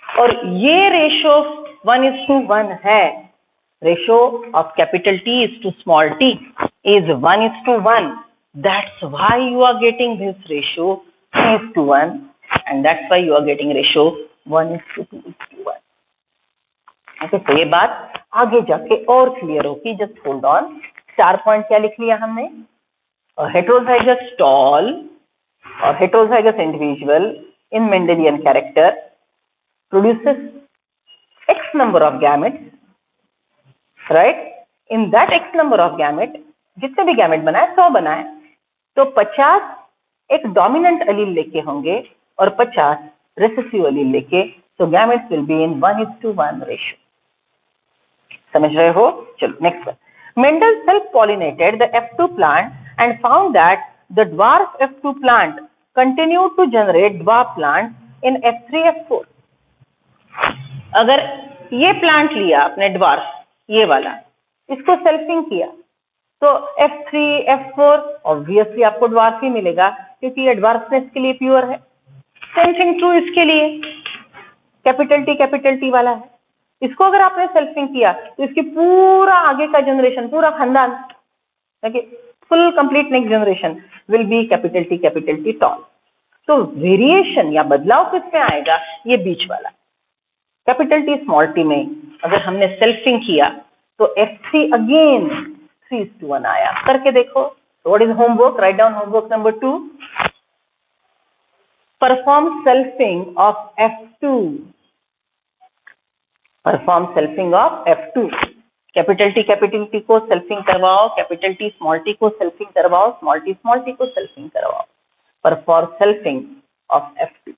और ये रेशो 1:1 है। Ratio of capital T is to small t is 1:1. That's why you are getting this ratio 3:1, and that's why you are getting ratio 1:2:1. Okay, तो ये बात आगे जाके और क्लियर होगी। Just hold on. 4 पॉइंट क्या लिख लिया हमने? Heterozygous tall or heterozygous individual in Mendelian character produces X number of gametes, right? In that X number of gamete, जितने भी गैमेट बनाए, 100 बनाए, तो 50 एक डोमिनेंट एलील लेके होंगे और 50 रिसेसिव एलील लेके, तो gametes will be in 1:1 ratio. समझ रहे हो? चलो next one. Mendel self-pollinated the F2 plant and found that the dwarf F2 plant continued to generate dwarf plants in F3, F4. अगर ये प्लांट लिया आपने dwarf, ये वाला, इसको सेल्फिंग किया, तो F3, F4 ऑब्वियसली आपको dwarf ही मिलेगा, क्योंकि ये dwarfness के लिए प्योर है। सेम थिंग ट्रू इसके लिए, कैपिटल टी वाला है। इसको अगर आपने सेल्फिंग किया, तो इसकी पूरा आगे का जनरेशन, पूरा खानदान, full complete next generation will be capital T tall. तो वेरिएशन या बदलाव किसमें आएगा? ये बीच वाला कैपिटल टी स्मॉल टी में अगर हमने सेल्फिंग किया, तो F3 अगेन 3:1 आया। करके देखो। What is homework? Write down homework number 2। Perform selfing of F2। Perform selfing of F2। Capital T को सेल्फिंग करवाओ, कैपिटल टी स्मॉल टी को सेल्फिंग करवाओ, स्मॉल टी को सेल्फिंग करवाओ। Perform selfing of F2।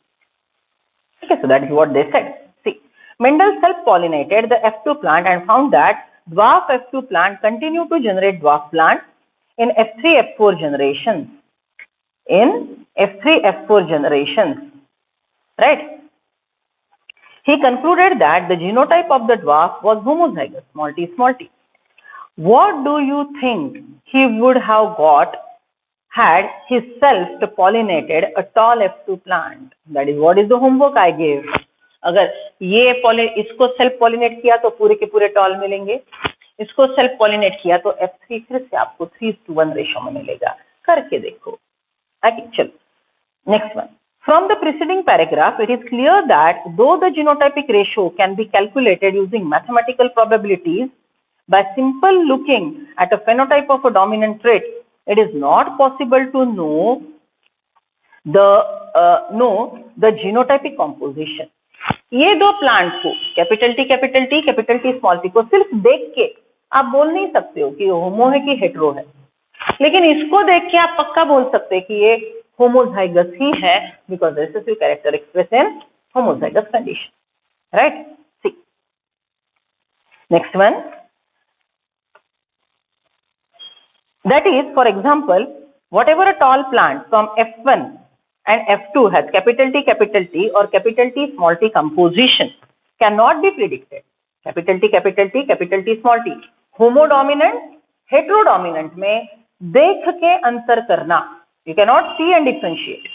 Okay, so that is what they said. See, Mendel self-pollinated the F2 plant and found that dwarf F2 plant continue to generate dwarf plants in F3, F4 generations. In F3, F4 generations, right? He concluded that the genotype of the dwarf was homozygous, small t. What do you think he would have got had he self-pollinated a tall F2 plant? That is what is the homework I gave. अगर ये इसको self pollinate किया तो पूरे के पूरे toll मिलेंगे, इसको सेल्फ पॉलिनेट किया तो F3 फिर से आपको 3:1 रेशो में मिलेगा। करके देखो। चलो next one. From the preceding paragraph, it is clear that though the genotypic ratio can be calculated using mathematical probabilities by simple looking at a phenotype of a dominant trait, it is not possible to know the genotypic composition. ये दो plant को capital T small T को सिर्फ देख के आप बोल नहीं सकते हो कि होमो है कि हेटेरो है, लेकिन इसको देख के आप पक्का बोल सकते हैं कि ये होमोजाइगस ही है, because recessive character express in homozygous condition, right? See next one, that is for example whatever a tall plant from F1 and F2 has capital T or capital T small t composition cannot be predicted. capital T small t homodominant heterodominant में देख के अंतर करना, you cannot see and differentiate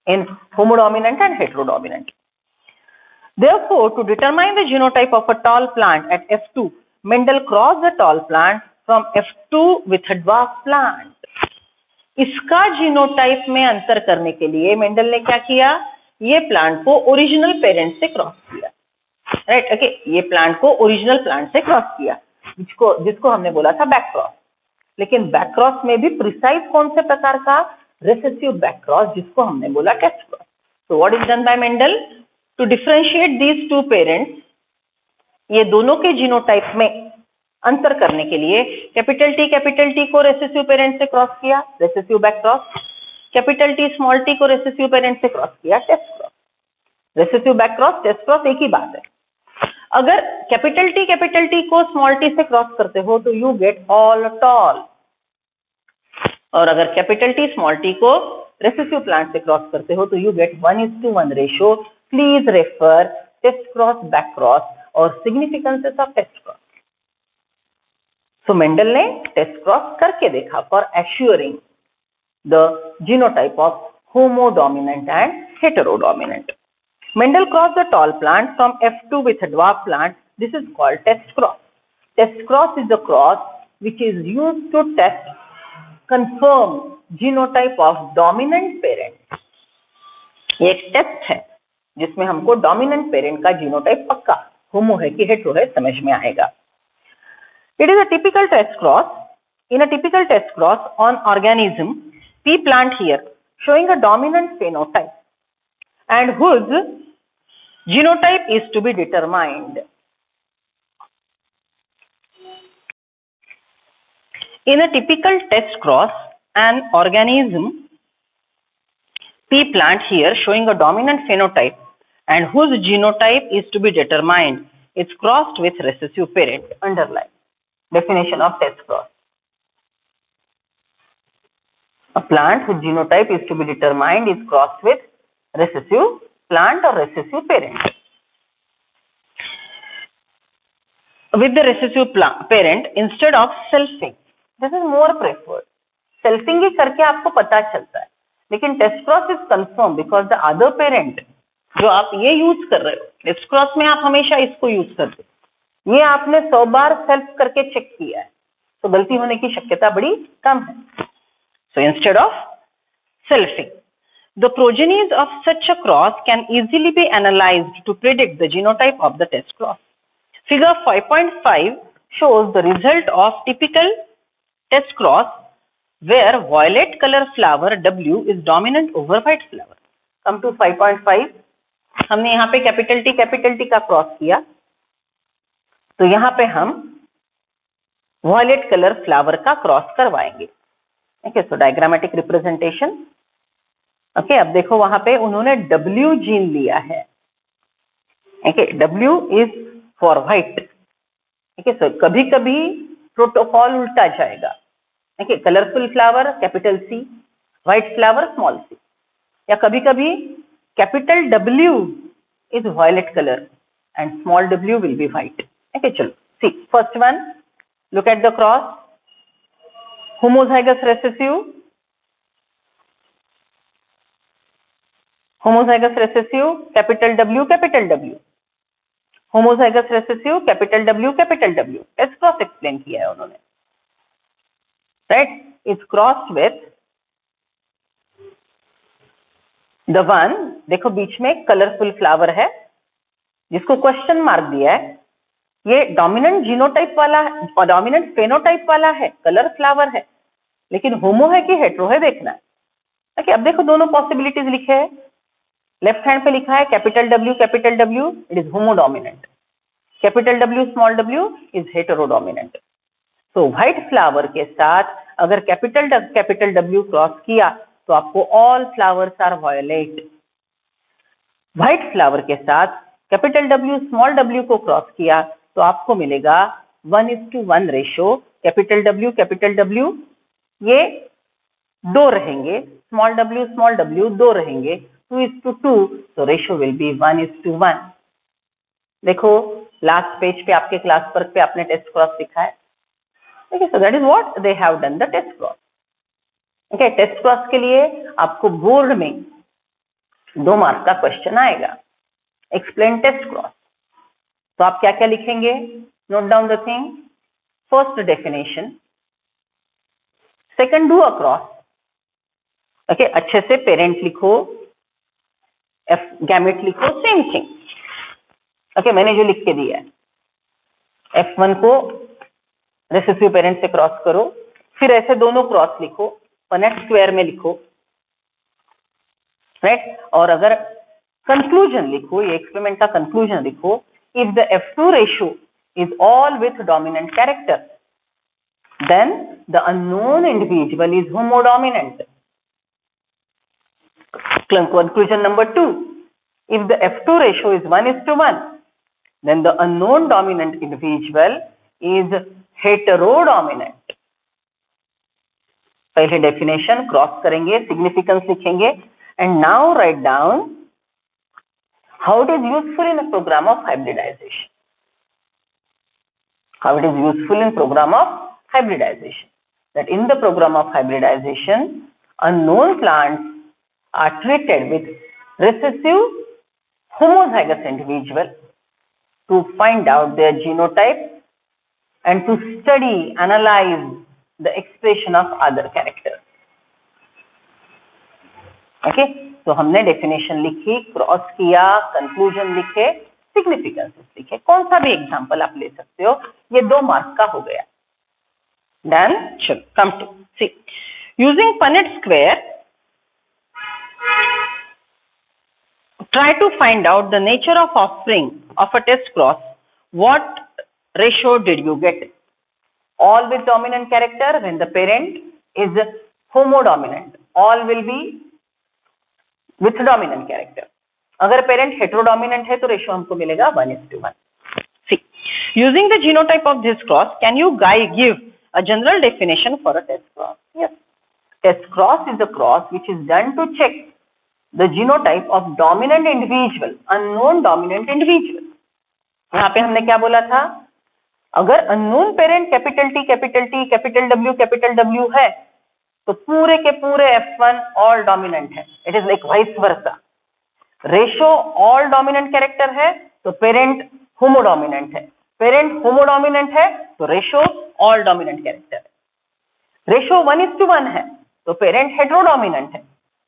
in homodominant and heterodominant. Therefore, to determine the genotype of a tall plant at F2, Mendel crossed the tall plant from F2 with a dwarf plant. इसका genotype में अंतर करने के लिए Mendel ने क्या किया, ये प्लांट को ओरिजिनल पेरेंट से क्रॉस किया, राइट, ओके, ये प्लांट को ओरिजिनल प्लांट से क्रॉस किया, जिसको हमने बोला था बैक क्रॉस। लेकिन बैक क्रॉस में भी प्रिसाइज कौन से प्रकार का, रिसेसिव बैक क्रॉस, जिसको हमने बोला test cross. So what is done by Mendel to differentiate these two parents, ये दोनों के जीनोटाइप में अंतर करने के लिए कैपिटल टी को रेसेसिव पेरेंट से क्रॉस किया, recessive back cross, capital T small T को रेसेसिव पेरेंट से क्रॉस किया, test cross. Recessive back cross, test cross एक ही बात है। अगर कैपिटल टी को स्मॉल टी से क्रॉस करते हो तो यू गेट ऑल टॉल, और अगर कैपिटल टी स्मॉल टी को रेसेसिव प्लांट से क्रॉस करते हो तो you get 1:1 ratio. Please refer test cross, back cross और significances of test cross. So Mendel ने टेस्ट क्रॉस करके देखा for assuring the genotype of homodominant and heterodominant. Mendel crossed the tall plant from F2 with a dwarf plant. This is called test cross. Test cross is the cross which is used to confirm genotype of dominant parent. ये एक test है जिसमें हमको dominant parent का genotype पक्का होमो है कि hetero है समझ में आएगा। It is a typical test cross. In a typical test cross on organism, P plant here showing a dominant phenotype and whose genotype is to be determined. In a typical test cross, an organism P plant here showing a dominant phenotype and whose genotype is to be determined is crossed with recessive parent. Underline definition of test cross. A plant whose genotype is to be determined is crossed with recessive plant or recessive parent. With the recessive parent instead of selfing, this is more preferred. Selfing ही करके आपको पता चलता है, लेकिन test cross is confirm because the other parent जो आप ये use कर रहे हो, टेस्ट क्रॉस में आप हमेशा इसको यूज करते हो, ये आपने 100 बार सेल्फ करके चेक किया है, तो गलती होने की शक्यता बड़ी कम है। So instead of selfing, the progenies of such a cross can easily be analyzed to predict the genotype of the test cross. Figure 5.5 shows the result of typical test cross where violet color flower W is dominant over white flower. Come to 5.5. हमने यहाँ पे capital T का cross किया, तो यहाँ पे हम violet colour flower का क्रॉस करवाएंगे। Okay, so diagrammatic representation. Okay, अब देखो वहां पे उन्होंने W जीन लिया है। Okay, W is for white. Okay, so कभी कभी प्रोटोकॉल उल्टा जाएगा। Okay, colourful flower capital C, white flower small c, या कभी कभी capital W is violet colour and small w will be white. Okay, चलो see first one, look at the cross, homozygous recessive, capital W, homozygous recessive, capital W, test cross explain किया है उन्होंने, right, is crossed with the one, देखो बीच में colourful flower है जिसको question mark दिया है, ये डोमिनेंट जीनोटाइप वाला है, डोमिनेंट फेनोटाइप वाला है, कलर फ्लावर है, लेकिन होमो है कि हेट्रो है देखना है। ओके, अब देखो दोनों पॉसिबिलिटीज लिखे हैं, लेफ्ट हैंड पे लिखा है capital W it is homodominant, capital W small w is heterodominant. तो व्हाइट फ्लावर के साथ अगर कैपिटल W क्रॉस किया तो आपको all flowers are violet, white flower के साथ कैपिटल W स्मॉल w को क्रॉस किया तो आपको मिलेगा 1:1 रेशियो, कैपिटल W ये 2 रहेंगे, स्मॉल w 2 रहेंगे, 2:2, तो रेशियो विल बी 1:1। देखो लास्ट पेज पे आपके क्लास वर्क पे आपने टेस्ट क्रॉस लिखा है। Okay, so that is what they have done the test cross. Okay, test cross के लिए आपको बोर्ड में 2 मार्क्स का क्वेश्चन आएगा। Explain test cross. तो आप क्या क्या लिखेंगे? Note down the thing. First definition, second do a cross. Okay, अच्छे से पेरेंट लिखो, एफ गैमेट लिखो, सेम थिंग। ओके, मैंने जो लिख के दिया है, F1 को रेसेसिव पेरेंट से क्रॉस करो, फिर ऐसे दोनों क्रॉस लिखो, पनेट स्क्वायर में लिखो, राइट। और अगर कंक्लूजन लिखो, ये एक्सपेरिमेंट का कंक्लूजन लिखो, if the F2 ratio is all with dominant character, then the unknown individual is homodominant. Conclusion number 2, if the F2 ratio is 1:1, then the unknown dominant individual is heterodominant. पहले definition cross करेंगे, significance लिखेंगे, and now write down how it is useful in a program of hybridization. How it is useful in program of hybridization. That in the program of hybridization, unknown plants are treated with recessive homozygous individual to find out their genotype and to study, analyze the expression of other characters. Okay, तो हमने definition लिखी, cross किया, conclusion लिखे, significances लिखे। कौन सा भी example आप ले सकते हो, ये 2 मार्क्स का हो गया। Then should come to see using Punnett square, try to find out the nature of offspring of a test cross. What ratio did you get? All with dominant character when the parent is homodominant, all will be with dominant character. अगर parent heterodominant है तो ratio हमको मिलेगा 1:1. See, using the genotype of this cross, can you give a general definition for a test cross? Yes, test cross is a cross which is done to check the genotype of dominant individual, unknown dominant individual. यहाँ पे हमने क्या बोला था? अगर unknown parent capital T, capital W है तो पूरे के पूरे F1 all dominant है. It is like vice versa. Ratio all dominant character है तो पेरेंट होमोडोमिनेंट है, पेरेंट होमोडोमिनेंट है तो रेशो ऑल डोमिनेंट कैरेक्टर है। रेशो 1:1 है तो पेरेंट हेट्रोडोमिनेंट है,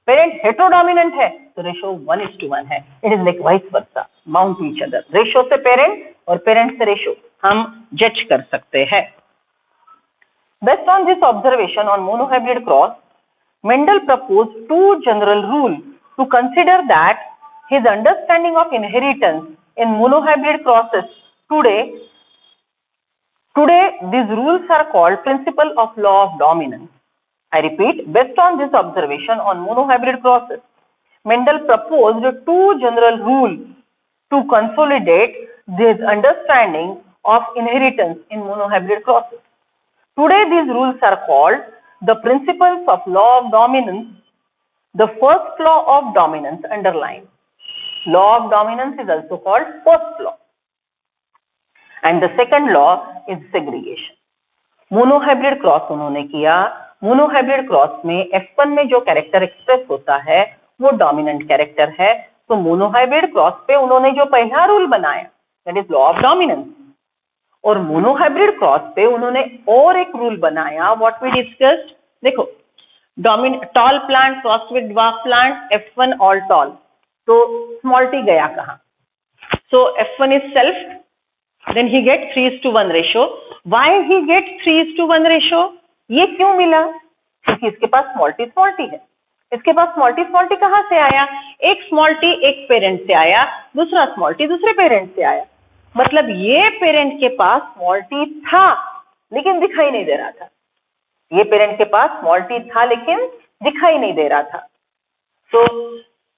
पेरेंट हेट्रोडोमिनेंट है तो रेशो 1:1 है। It is like vice versa, mount each other. Ratio से पेरेंट और पेरेंट से रेशो हम जज कर सकते हैं। Based on this observation on monohybrid cross, Mendel proposed 2 general rules to consider that his understanding of inheritance in monohybrid crosses today these rules are called principle of law of dominance. I repeat, based on this observation on monohybrid crosses, Mendel proposed 2 general rules to consolidate this understanding of inheritance in monohybrid crosses. Today these rules are called the principles of law of dominance. The first law of dominance, underline. Law of dominance is also called first law. And the second law is segregation. Monohybrid cross उन्होंने किया। Monohybrid cross में F1 में जो character express होता है वो dominant character है। तो मोनोहाइब्रिड क्रॉस पे उन्होंने जो पहला रूल बनाया that is law of dominance, और मोनोहाइब्रिड क्रॉस पे उन्होंने और एक रूल बनाया व्हाट वी डिस्कस्ड। देखो, tall plant cross with dwarf plant, F1 all tall, तो स्मॉल टी गया कहाँ? So F1 is self, then he get 3:1 ratio. Why he get 3:1 ratio? ये क्यों मिला? क्योंकि इसके पास स्मॉल टी है। इसके पास स्मॉल टी कहाँ से आया? एक स्मॉल टी एक पेरेंट से आया, दूसरा स्मॉल टी दूसरे पेरेंट से आया। मतलब ये पेरेंट के पास स्मॉल टी था लेकिन दिखाई नहीं दे रहा था, ये पेरेंट के पास स्मॉल टी था लेकिन दिखाई नहीं दे रहा था। So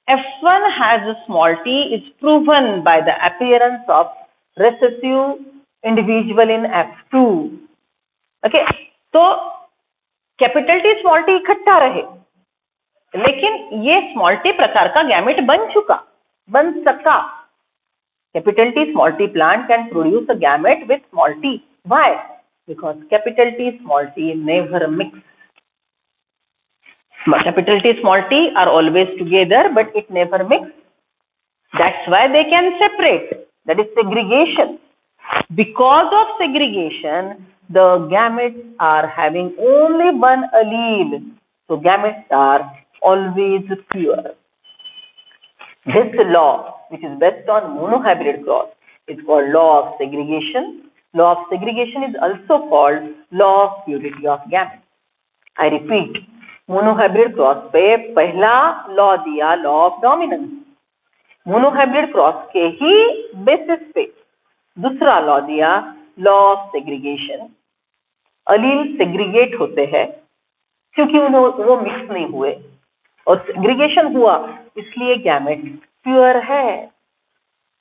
F1 has a small t is proven by the appearance of recessive individual in F2. Okay, तो कैपिटल टी स्मॉल टी इकट्ठा रहे लेकिन ये स्मॉल टी प्रकार का गैमेट बन सका। Capital T small t plant can produce a gamete with small t. Why? Because capital T small t never mix. Capital T small t are always together but it never mix. That's why they can separate. That is segregation. Because of segregation, the gametes are having only one allele. So gametes are always pure. This law, which is based on monohybrid cross, is called law of segregation. Law of segregation is also called law of purity of gametes. I repeat, monohybrid cross पे पहला law दिया law of dominance, monohybrid cross के ही basis पे दूसरा law दिया law of segregation. Aleel segregate होते हैं क्योंकि वो मिक्स नहीं हुए और सेग्रीगेशन हुआ इसलिए गैमेट प्योर है।